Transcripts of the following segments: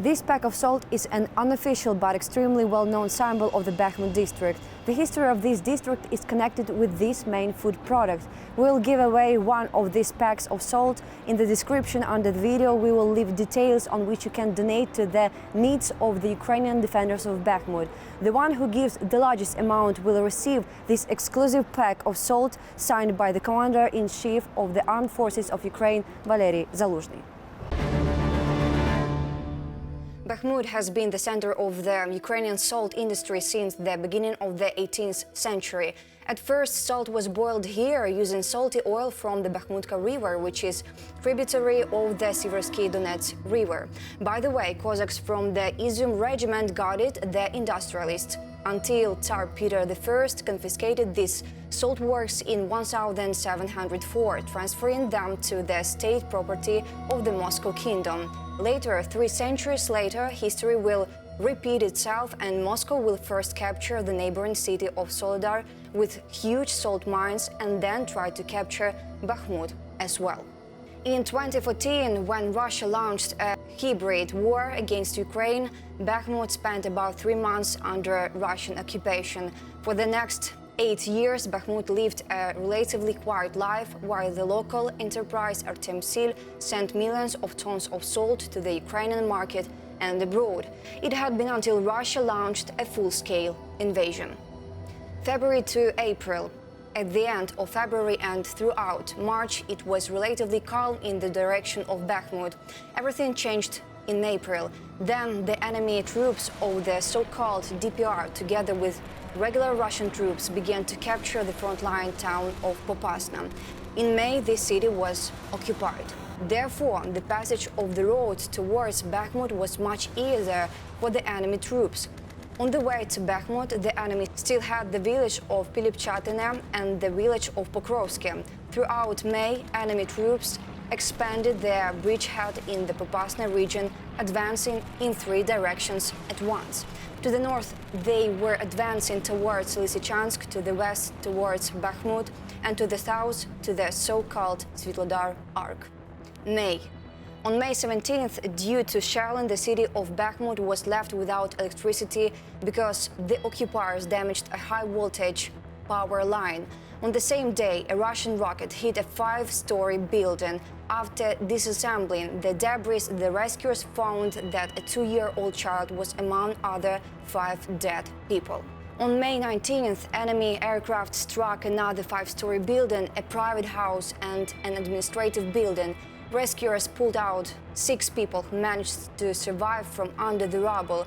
This pack of salt is an unofficial but extremely well-known symbol of the Bakhmut district. The history of this district is connected with this main food product. We'll give away one of these packs of salt. In the description under the video we will leave details on which you can donate to the needs of the Ukrainian defenders of Bakhmut. The one who gives the largest amount will receive this exclusive pack of salt signed by the Commander-in-Chief of the Armed Forces of Ukraine, Valery Zaluzhny. Bakhmut has been the center of the Ukrainian salt industry since the beginning of the 18th century. At first, salt was boiled here using salty oil from the Bakhmutka River, which is tributary of the Siversky Donets River. By the way, Cossacks from the Izyum regiment guarded the industrialists until Tsar Peter I confiscated these salt works in 1704, transferring them to the state property of the Moscow Kingdom. Later, 3 centuries later, history will repeat itself and Moscow will first capture the neighboring city of Soledar with huge salt mines and then try to capture Bakhmut as well. In 2014, when Russia launched a hybrid war against Ukraine, Bakhmut spent about 3 months under Russian occupation. For the next 8 years, Bakhmut lived a relatively quiet life, while the local enterprise Artemsil sent millions of tons of salt to the Ukrainian market and abroad. It had been until Russia launched a full-scale invasion. February to April. At the end of February and throughout March, it was relatively calm in the direction of Bakhmut. Everything changed in April. Then the enemy troops of the so-called DPR, together with regular Russian troops, began to capture the frontline town of Popasna. In May, this city was occupied. Therefore, the passage of the road towards Bakhmut was much easier for the enemy troops. On the way to Bakhmut, the enemy still had the village of Pilipchatine and the village of Pokrovsky. Throughout May, enemy troops expanded their bridgehead in the Popasna region, advancing in 3 directions at once. To the north, they were advancing towards Lysychansk, to the west towards Bakhmut, and to the south to the so-called Svitlodar Arc. May. On May 17th, due to shelling, the city of Bakhmut was left without electricity because the occupiers damaged a high-voltage power line. On the same day, a Russian rocket hit a 5-story building. After disassembling the debris, the rescuers found that a 2-year-old child was among other 5 dead people. On May 19th, enemy aircraft struck another 5-story building, a private house and an administrative building. Rescuers pulled out 6 people who managed to survive from under the rubble.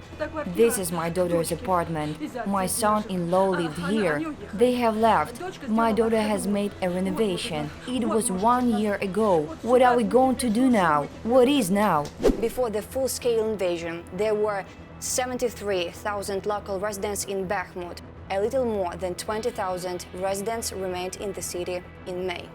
This is my daughter's apartment. My son-in-law lived here. They have left. My daughter has made a renovation. It was 1 year ago. What are we going to do now? What is now? Before the full-scale invasion, there were 73,000 local residents in Bakhmut. A little more than 20,000 residents remained in the city in May.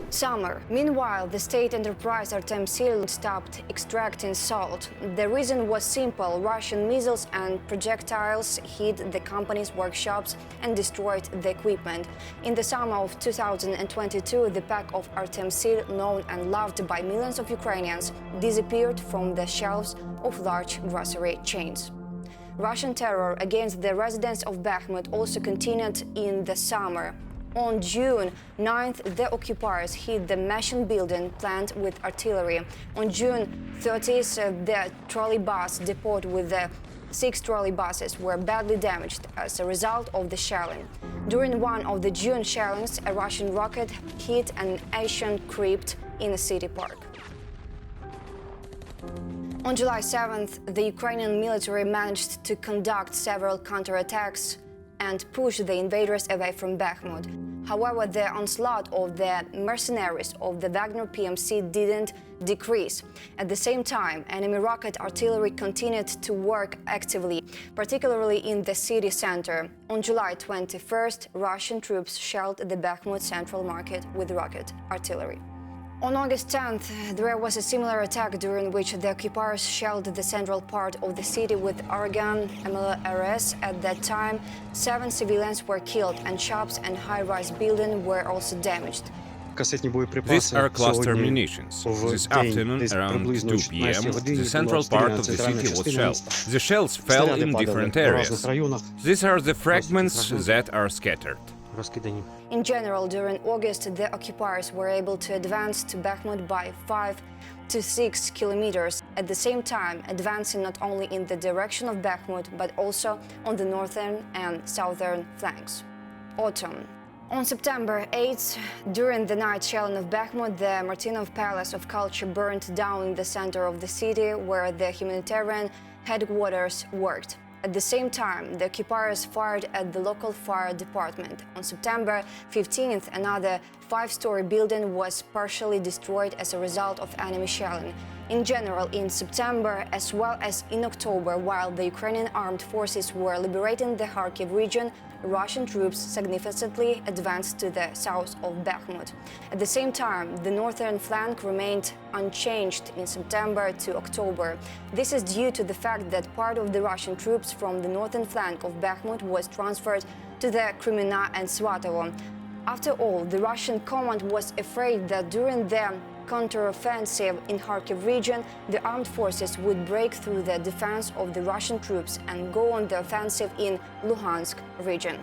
Summer. Meanwhile, the state enterprise Artemsil stopped extracting salt. The reason was simple. Russian missiles and projectiles hit the company's workshops and destroyed the equipment. In the summer of 2022, the pack of Artemsil, known and loved by millions of Ukrainians, disappeared from the shelves of large grocery chains. Russian terror against the residents of Bakhmut also continued in the summer. On June 9th, the occupiers hit the Machine building plant with artillery. On June 30th, the trolley bus depot with the 6 trolley buses were badly damaged as a result of the shelling. During one of the June shellings, a Russian rocket hit an Asian crypt in a city park. On July 7th, the Ukrainian military managed to conduct several counterattacks and push the invaders away from Bakhmut. However, the onslaught of the mercenaries of the Wagner PMC didn't decrease. At the same time, enemy rocket artillery continued to work actively, particularly in the city center. On July 21st, Russian troops shelled the Bakhmut central market with rocket artillery. On August 10th, there was a similar attack during which the occupiers shelled the central part of the city with argon MLRS. At that time, 7 civilians were killed and shops and high-rise buildings were also damaged. These are cluster munitions. This afternoon, around 2 p.m., the central part of the city was shelled. The shells fell in different areas. These are the fragments that are scattered. In general, during August, the occupiers were able to advance to Bakhmut by 5 to 6 kilometers, at the same time advancing not only in the direction of Bakhmut, but also on the northern and southern flanks. Autumn. On September 8th, during the night shelling of Bakhmut, the Martynov Palace of Culture burned down in the center of the city, where the humanitarian headquarters worked. At the same time, the occupiers fired at the local fire department. On September 15th, another 5-story building was partially destroyed as a result of enemy shelling. In general, in September as well as in October, while the Ukrainian armed forces were liberating the Kharkiv region, Russian troops significantly advanced to the south of Bakhmut. At the same time, the northern flank remained unchanged in September to October. This is due to the fact that part of the Russian troops from the northern flank of Bakhmut was transferred to the Krymina and Svatovo. After all, the Russian command was afraid that during the counteroffensive in Kharkiv region, the armed forces would break through the defense of the Russian troops and go on the offensive in Luhansk region.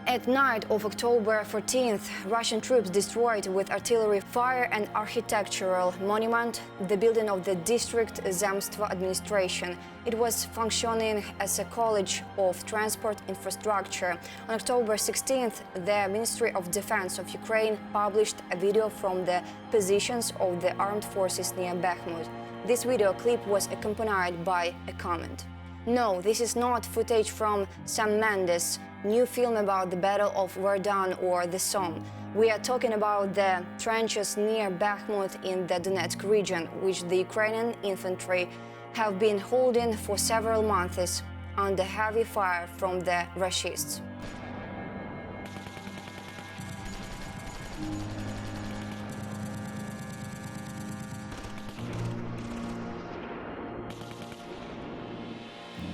At night of October 14th, Russian troops destroyed with artillery fire an architectural monument, the building of the district Zemstvo administration. It was functioning as a college of transport infrastructure. On October 16th, the Ministry of Defense of Ukraine published a video from the positions of the armed forces near Bakhmut. This video clip was accompanied by a comment. No, this is not footage from Sam Mendes' new film about the Battle of Verdun or the Somme. We are talking about the trenches near Bakhmut in the Donetsk region, which the Ukrainian infantry have been holding for several months under heavy fire from the Rushists.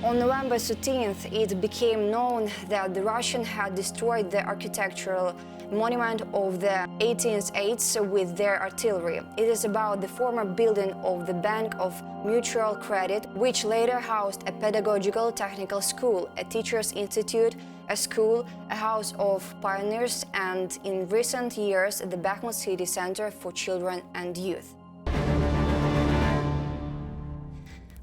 On November 13th, it became known that the Russians had destroyed the architectural monument of the 1880s with their artillery. It is about the former building of the Bank of Mutual Credit, which later housed a pedagogical technical school, a teachers' institute, a school, a house of pioneers, and in recent years, the Bakhmut City Center for Children and Youth.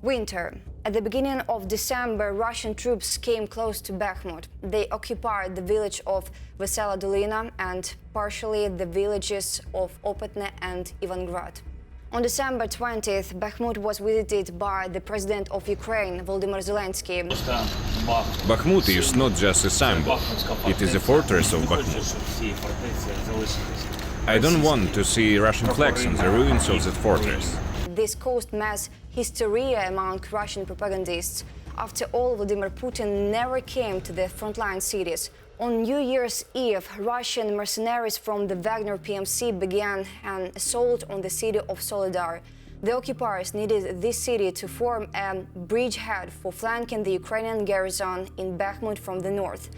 Winter. At the beginning of December, Russian troops came close to Bakhmut. They occupied the village of Vesela Dolina and partially the villages of Opetne and Ivangrad. On December 20th, Bakhmut was visited by the President of Ukraine, Volodymyr Zelensky. Bakhmut is not just a symbol, it is a fortress of Bakhmut. I don't want to see Russian flags on the ruins of that fortress. This caused mass hysteria among Russian propagandists. After all, Vladimir Putin never came to the frontline cities. On New Year's Eve, Russian mercenaries from the Wagner PMC began an assault on the city of Soledar. The occupiers needed this city to form a bridgehead for flanking the Ukrainian garrison in Bakhmut from the north.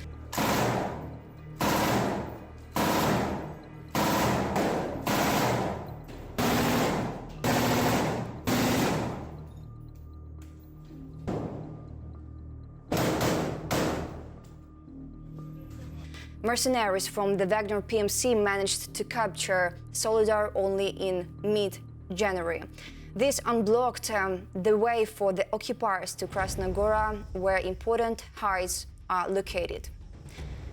Mercenaries from the Wagner PMC managed to capture Soledar only in mid-January. This unblocked the way for the occupiers to Krasnogora, where important heights are located.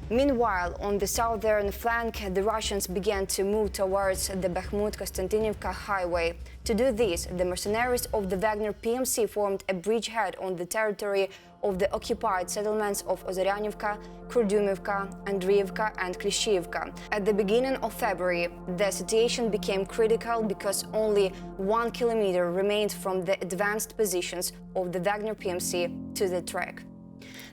Meanwhile, on the southern flank, the Russians began to move towards the Bakhmut-Konstantinivka highway. To do this, the mercenaries of the Wagner PMC formed a bridgehead on the territory of the occupied settlements of Ozaryanivka, Kurdumivka, Andriivka and Klishivka. At the beginning of February, the situation became critical because only 1 kilometer remained from the advanced positions of the Wagner PMC to the track.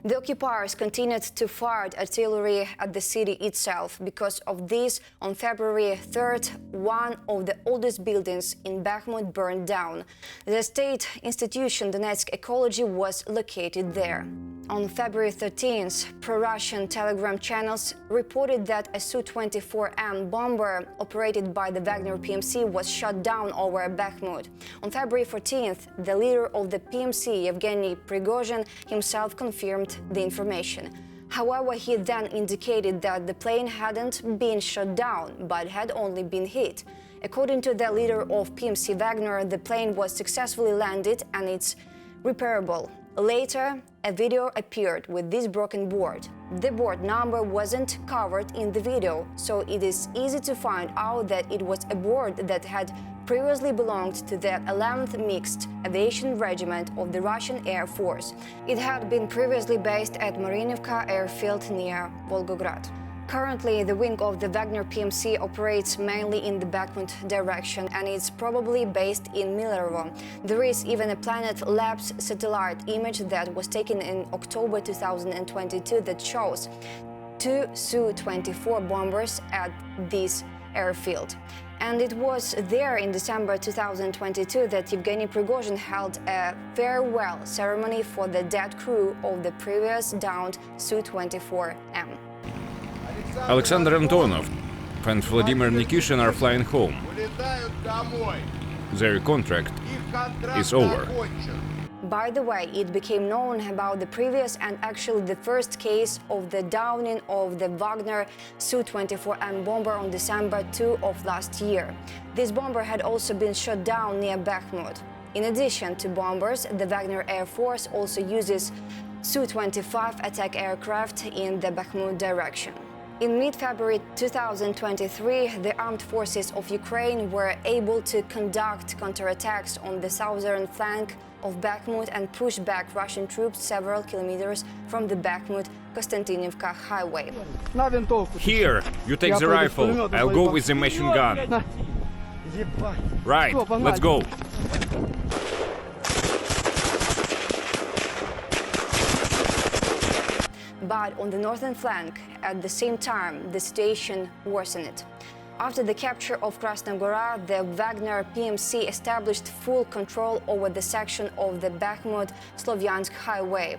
The occupiers continued to fire artillery at the city itself. Because of this, on February 3rd, one of the oldest buildings in Bakhmut burned down. The state institution Donetsk Ecology was located there. On February 13th, pro-Russian Telegram channels reported that a Su-24M bomber operated by the Wagner PMC was shot down over Bakhmut. On February 14th, the leader of the PMC, Yevgeny Prigozhin, himself confirmed the information. However, he then indicated that the plane hadn't been shot down, but had only been hit. According to the leader of PMC Wagner, the plane was successfully landed and it's repairable. Later, a video appeared with this broken board. The board number wasn't covered in the video, so it is easy to find out that it was a board that had previously belonged to the 11th Mixed Aviation Regiment of the Russian Air Force. It had been previously based at Mariinivka airfield near Volgograd. Currently, the wing of the Wagner PMC operates mainly in the Bakhmut direction and is probably based in Milerovo. There is even a Planet Labs satellite image that was taken in October 2022 that shows two Su-24 bombers at this airfield. And it was there in December 2022 that Yevgeny Prigozhin held a farewell ceremony for the dead crew of the previous downed Su-24M. Alexander Antonov and Vladimir Nikishin are flying home. Their contract is over. By the way, it became known about the previous and actually the first case of the downing of the Wagner Su-24M bomber on December 2 of last year. This bomber had also been shot down near Bakhmut. In addition to bombers, the Wagner Air Force also uses Su-25 attack aircraft in the Bakhmut direction. In mid-February 2023, the armed forces of Ukraine were able to conduct counterattacks on the southern flank of Bakhmut and push back Russian troops several kilometers from the Bakhmut-Konstantinivka highway. Here, you take the rifle, I'll go with the machine gun. Right, let's go. But on the northern flank, at the same time, the situation worsened. After the capture of Krasnogora, the Wagner PMC established full control over the section of the Bakhmut-Slovyansk highway.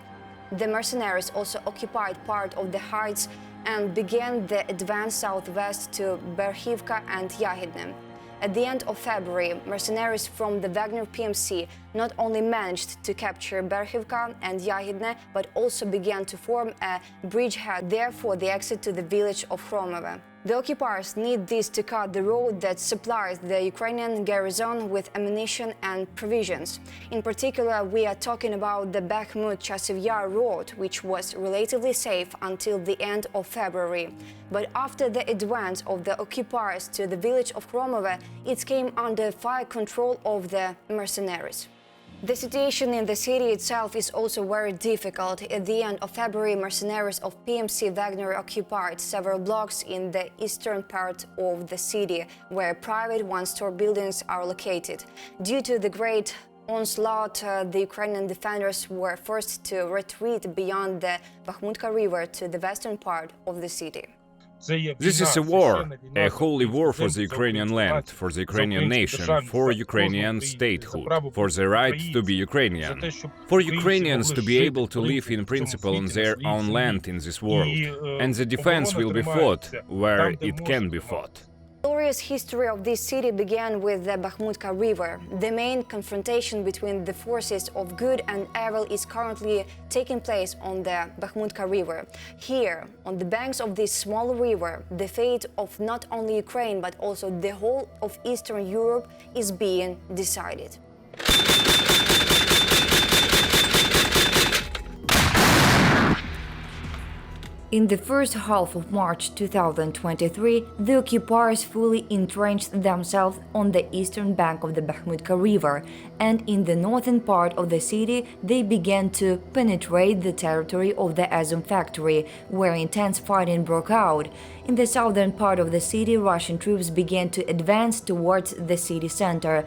The mercenaries also occupied part of the heights and began the advance southwest to Berhivka and Yahidne. At the end of February, mercenaries from the Wagner PMC not only managed to capture Berhivka and Yahidne, but also began to form a bridgehead there for the exit to the village of Hromove. The occupiers need this to cut the road that supplies the Ukrainian garrison with ammunition and provisions. In particular, we are talking about the Bakhmut-Chasiv Yar road, which was relatively safe until the end of February. But after the advance of the occupiers to the village of Hromove, it came under fire control of the mercenaries. The situation in the city itself is also very difficult. At the end of February, mercenaries of PMC Wagner occupied several blocks in the eastern part of the city, where private one-store buildings are located. Due to the great onslaught, the Ukrainian defenders were forced to retreat beyond the Bakhmutka river to the western part of the city. This is a war, a holy war for the Ukrainian land, for the Ukrainian nation, for Ukrainian statehood, for the right to be Ukrainian, for Ukrainians to be able to live in principle on their own land in this world, and the defense will be fought where it can be fought. The glorious history of this city began with the Bakhmutka river. The main confrontation between the forces of good and evil is currently taking place on the Bakhmutka river. Here, on the banks of this small river, the fate of not only Ukraine but also the whole of Eastern Europe is being decided. In the first half of March 2023, the occupiers fully entrenched themselves on the eastern bank of the Bakhmutka river, and in the northern part of the city they began to penetrate the territory of the Azom factory, where intense fighting broke out. In the southern part of the city, Russian troops began to advance towards the city center.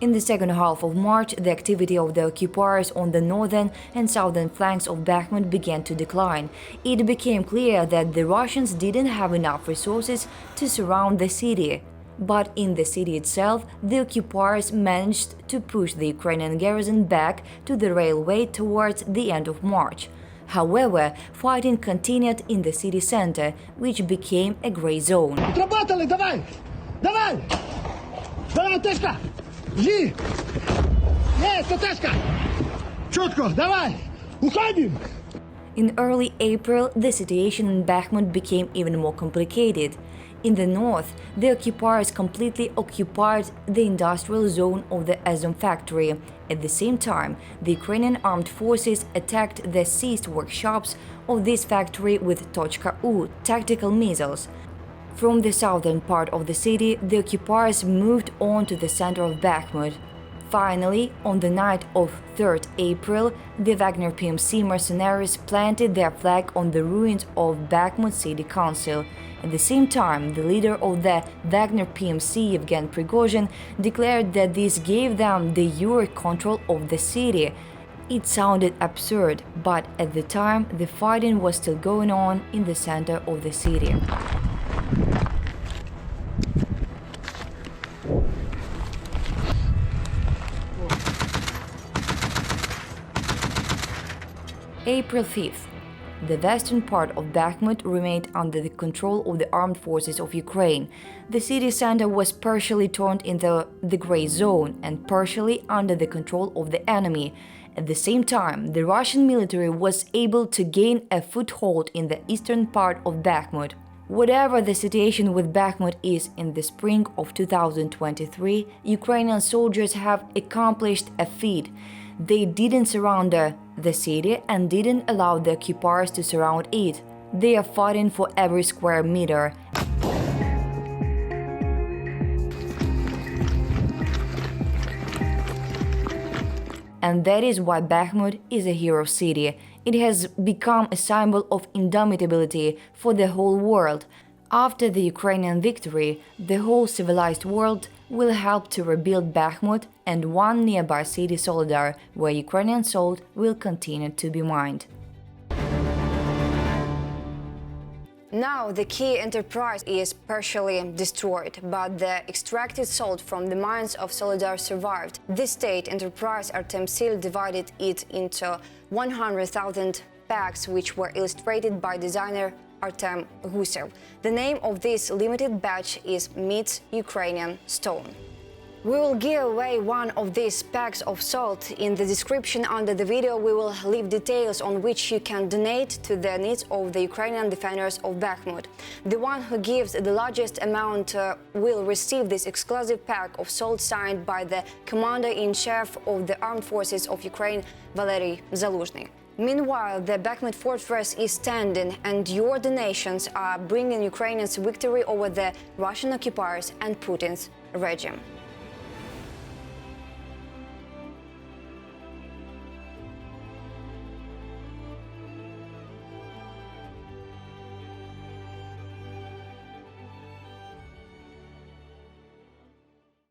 In the second half of March, the activity of the occupiers on the northern and southern flanks of Bakhmut began to decline. It became clear that the Russians didn't have enough resources to surround the city. But in the city itself, the occupiers managed to push the Ukrainian garrison back to the railway towards the end of March. However, fighting continued in the city center, which became a gray zone. Отработали, давай! Давай! Давай, Тешка! Жди! Есть, Тешка! Четко, давай! Уходим! In early April, the situation in Bakhmut became even more complicated. In the north, the occupiers completely occupied the industrial zone of the Azom factory. At the same time, the Ukrainian armed forces attacked the seized workshops of this factory with Tochka-U tactical missiles. From the southern part of the city, the occupiers moved on to the center of Bakhmut. Finally, on the night of 3rd April, the Wagner PMC mercenaries planted their flag on the ruins of Bakhmut City Council. At the same time, the leader of the Wagner PMC, Yevgen Prigozhin, declared that this gave them the jure control of the city. It sounded absurd, but at the time, the fighting was still going on in the center of the city. April 5th. The western part of Bakhmut remained under the control of the armed forces of Ukraine. The city center was partially turned into the gray zone and partially under the control of the enemy. At the same time, the Russian military was able to gain a foothold in the eastern part of Bakhmut. Whatever the situation with Bakhmut is in the spring of 2023, Ukrainian soldiers have accomplished a feat. They didn't surround the city and didn't allow the occupiers to surround it. They are fighting for every square meter. And that is why Bakhmut is a hero city. It has become a symbol of indomitability for the whole world. After the Ukrainian victory, the whole civilized world will help to rebuild Bakhmut and one nearby city, Soledar, where Ukrainian salt will continue to be mined. Now the key enterprise is partially destroyed, but the extracted salt from the mines of Soledar survived. This state enterprise Artemsil divided it into 100,000 packs, which were illustrated by designer Artem Gusev. The name of this limited batch is Meets Ukrainian Stone. We will give away one of these packs of salt. In the description under the video, we will leave details on which you can donate to the needs of the Ukrainian defenders of Bakhmut. The one who gives the largest amount will receive this exclusive pack of salt signed by the Commander-in-Chief of the Armed Forces of Ukraine, Valery Zaluzhny. Meanwhile, the Bakhmut fortress is standing, and your donations are bringing Ukrainians victory over the Russian occupiers and Putin's regime.